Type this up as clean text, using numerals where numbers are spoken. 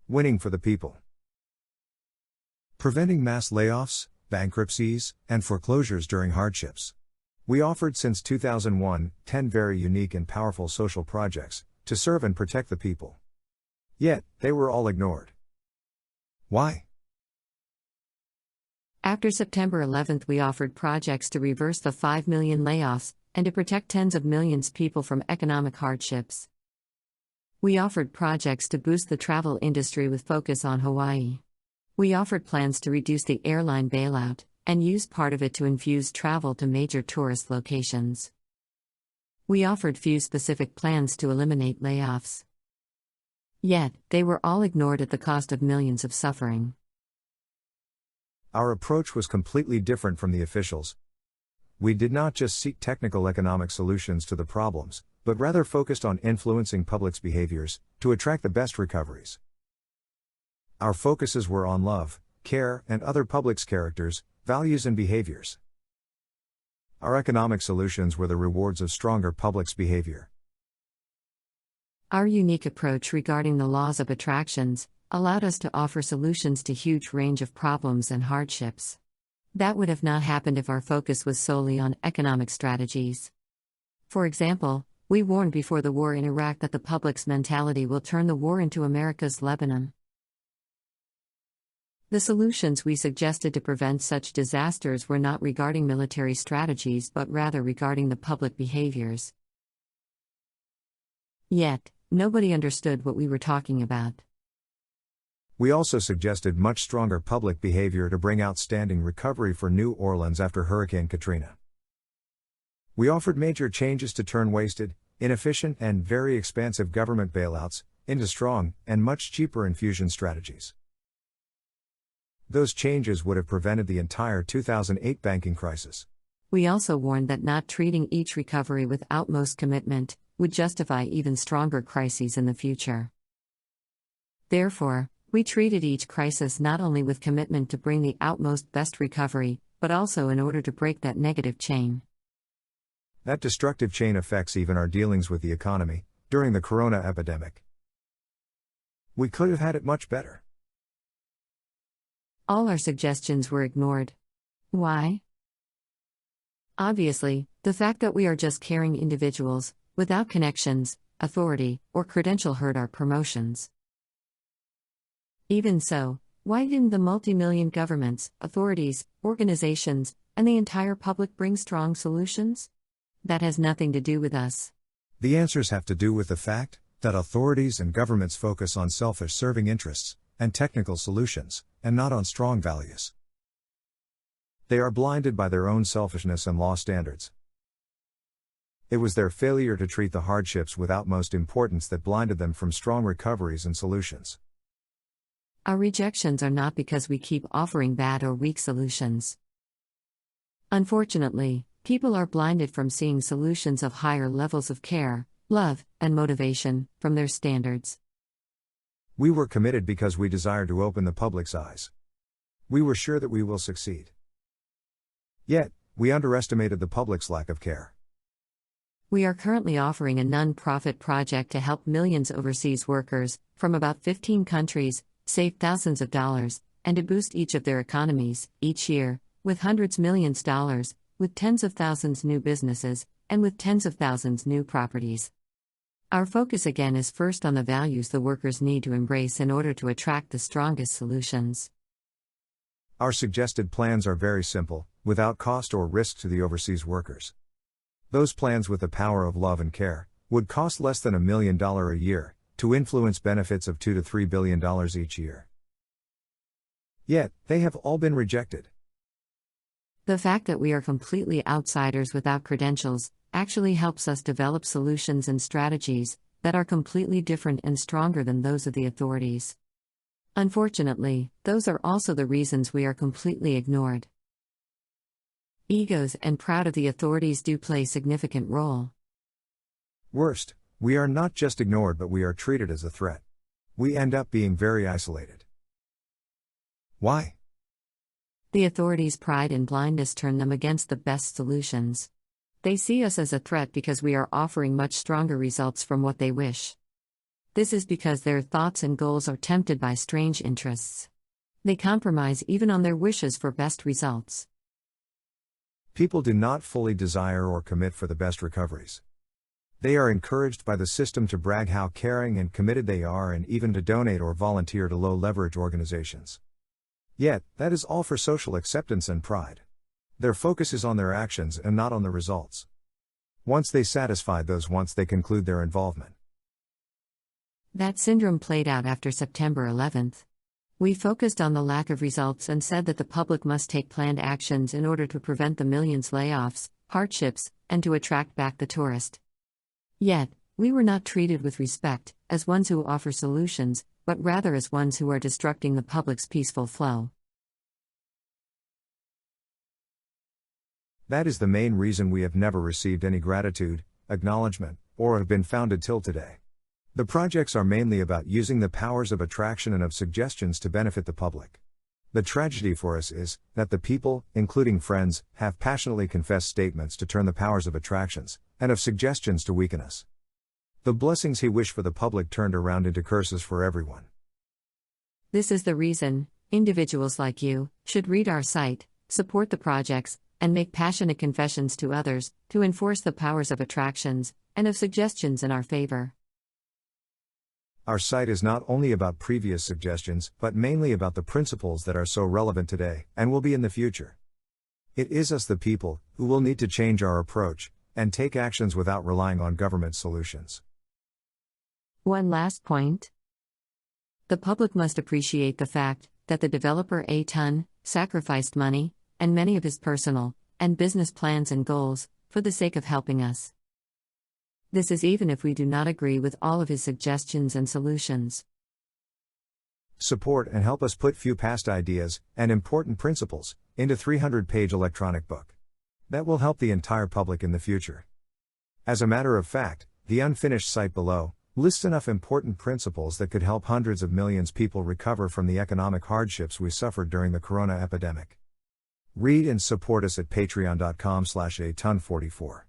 Winning for the people. Preventing mass layoffs, bankruptcies, and foreclosures during hardships. We offered since 2001 10 very unique and powerful social projects to serve and protect the people. Yet, they were all ignored. Why? After September 11th, we offered projects to reverse the 5 million layoffs and to protect tens of millions of people from economic hardships. We offered projects to boost the travel industry with focus on Hawaii. We offered plans to reduce the airline bailout and use part of it to infuse travel to major tourist locations. We offered few specific plans to eliminate layoffs. Yet, they were all ignored at the cost of millions of suffering. Our approach was completely different from the officials. We did not just seek technical economic solutions to the problems, but rather focused on influencing public's behaviors to attract the best recoveries. Our focuses were on love, care, and other public's characters, values, and behaviors. Our economic solutions were the rewards of stronger public's behavior. Our unique approach regarding the laws of attractions allowed us to offer solutions to a huge range of problems and hardships. That would have not happened if our focus was solely on economic strategies. For example, we warned before the war in Iraq that the public's mentality will turn the war into America's Lebanon. The solutions we suggested to prevent such disasters were not regarding military strategies but rather regarding the public behaviors. Yet, nobody understood what we were talking about. We also suggested much stronger public behavior to bring outstanding recovery for New Orleans after Hurricane Katrina. We offered major changes to turn wasted, inefficient, and very expansive government bailouts into strong and much cheaper infusion strategies. Those changes would have prevented the entire 2008 banking crisis. We also warned that not treating each recovery with utmost commitment would justify even stronger crises in the future. Therefore, we treated each crisis not only with commitment to bring the utmost best recovery, but also in order to break that negative chain. That destructive chain affects even our dealings with the economy during the corona epidemic. We could have had it much better. All our suggestions were ignored. Why? Obviously, the fact that we are just caring individuals, without connections, authority, or credential hurt our promotions. Even so, why didn't the multi-million governments, authorities, organizations, and the entire public bring strong solutions? That has nothing to do with us. The answers have to do with the fact that authorities and governments focus on selfish-serving interests and technical solutions, and not on strong values. They are blinded by their own selfishness and law standards. It was their failure to treat the hardships with utmost importance that blinded them from strong recoveries and solutions. Our rejections are not because we keep offering bad or weak solutions. Unfortunately, people are blinded from seeing solutions of higher levels of care, love, and motivation from their standards. We were committed because we desired to open the public's eyes. We were sure that we will succeed. Yet, we underestimated the public's lack of care. We are currently offering a non-profit project to help millions of overseas workers from about 15 countries save thousands of dollars, and to boost each of their economies, each year, with hundreds of millions of dollars, with tens of thousands new businesses, and with tens of thousands new properties. Our focus again is first on the values the workers need to embrace in order to attract the strongest solutions. Our suggested plans are very simple, without cost or risk to the overseas workers. Those plans with the power of love and care would cost less than $1 million a year to influence benefits of $2 to $3 billion each year. Yet, they have all been rejected. The fact that we are completely outsiders without credentials actually helps us develop solutions and strategies that are completely different and stronger than those of the authorities. Unfortunately, those are also the reasons we are completely ignored. Egos and proud of the authorities do play a significant role. Worst, we are not just ignored but we are treated as a threat. We end up being very isolated. Why? The authorities' pride and blindness turn them against the best solutions. They see us as a threat because we are offering much stronger results from what they wish. This is because their thoughts and goals are tempted by strange interests. They compromise even on their wishes for best results. People do not fully desire or commit for the best recoveries. They are encouraged by the system to brag how caring and committed they are and even to donate or volunteer to low-leverage organizations. Yet, that is all for social acceptance and pride. Their focus is on their actions and not on the results. Once they satisfy those wants, they conclude their involvement. That syndrome played out after September 11th. We focused on the lack of results and said that the public must take planned actions in order to prevent the millions layoffs, hardships, and to attract back the tourist. Yet, we were not treated with respect, as ones who offer solutions, but rather as ones who are disrupting the public's peaceful flow. That is the main reason we have never received any gratitude, acknowledgement, or have been founded till today. The projects are mainly about using the powers of attraction and of suggestions to benefit the public. The tragedy for us is that the people, including friends, have passionately confessed statements to turn the powers of attractions and of suggestions to weaken us. The blessings he wished for the public turned around into curses for everyone. This is the reason individuals like you should read our site, support the projects, and make passionate confessions to others to enforce the powers of attractions and of suggestions in our favor. Our site is not only about previous suggestions, but mainly about the principles that are so relevant today, and will be in the future. It is us, the people, who will need to change our approach, and take actions without relying on government solutions. One last point. The public must appreciate the fact that the developer A-Ton sacrificed money, and many of his personal and business plans and goals, for the sake of helping us. This is even if we do not agree with all of his suggestions and solutions. Support and help us put few past ideas and important principles into 300-page electronic book. That will help the entire public in the future. As a matter of fact, the unfinished site below lists enough important principles that could help hundreds of millions people recover from the economic hardships we suffered during the corona epidemic. Read and support us at patreon.com/aton44.